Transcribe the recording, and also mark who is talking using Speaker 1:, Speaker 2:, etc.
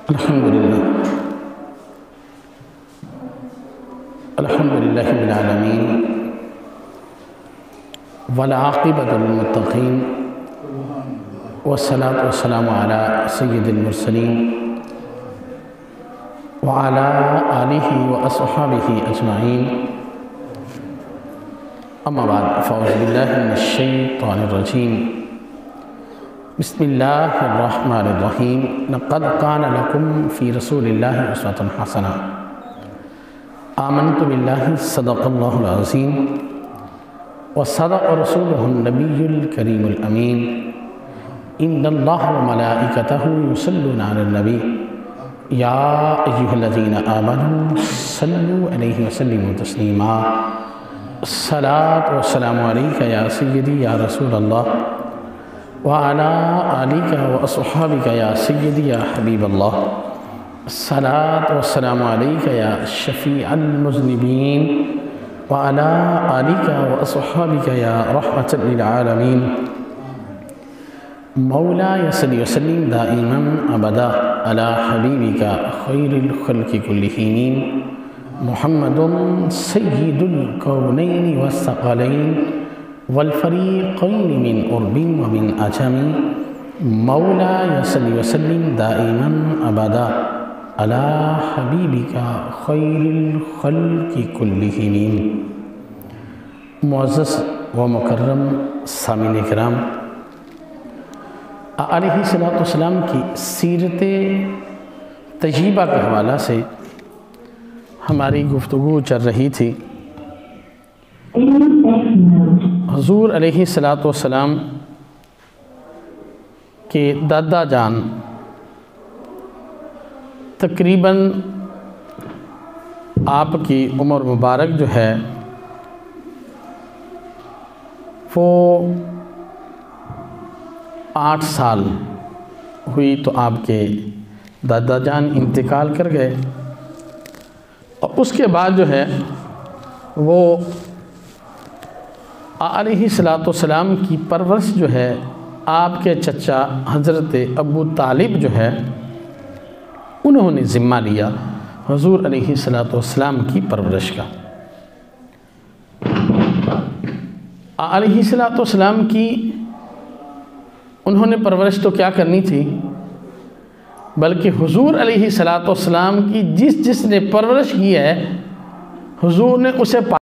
Speaker 1: الحمدللہ رب العالمین والعاقبۃ للمتقین والصلاة والسلام علی سید المرسلین وعلی آلہ واصحابہ اجمعین اما بعد فاعوذ باللہ من الشیطان الرجیم بسم اللہ الرحمن الرحیم لقد کان لکم فی رسول اللہ اسوۃ حسنہ آمنت باللہ صدق اللہ العظیم وصدق رسولہ النبی الکریم الامین ان اللہ وملائکتہ یصلون علی النبی یا ایہا الذین آمنوا صلوا علیہ وسلموا تسلیما الصلاة والسلام علیکہ یا سیدی یا رسول اللہ وعلى آلِكَ وأصحابك يا سيدي يا حبيب الله الصلاة والسلام عليك يا شفيع المذنبين وعلى آلِكَ وأصحابك يا رحمة للعالمين مولاي صل وسلم دائما أبدا على حبيبك خير الخلق كلهم محمد سيد الكونين والثقلين والفریقین من عرب ومن عجم مولاي صل وسلم دائما ابدا على حبیبک خیر الخلق کلہم۔ معزز و مکرم سامعین کرام، علیہ السلام کی سیرت طیبہ کے حوالہ سے ہماری گفتگو چل رہی تھی۔ حضور علیہ السلام کے دادا جان تقریباً آپ کی عمر مبارک جو ہے وہ 8 سال ہوئی تو آپ کے دادا جان انتقال کر گئے، اور اس کے بعد جو ہے وہ علیہ السلام کی پرورش جو ہے آپ کے چچا حضرت ابو طالب جو ہے انہوں نے ذمہ لیا حضور علیہ السلام کی پرورش کا۔ علیہ السلام کی انہوں نے پرورش تو کیا کرنی تھی، بلکہ حضور علیہ السلام کی جس نے پرورش کی ہے حضور نے اسے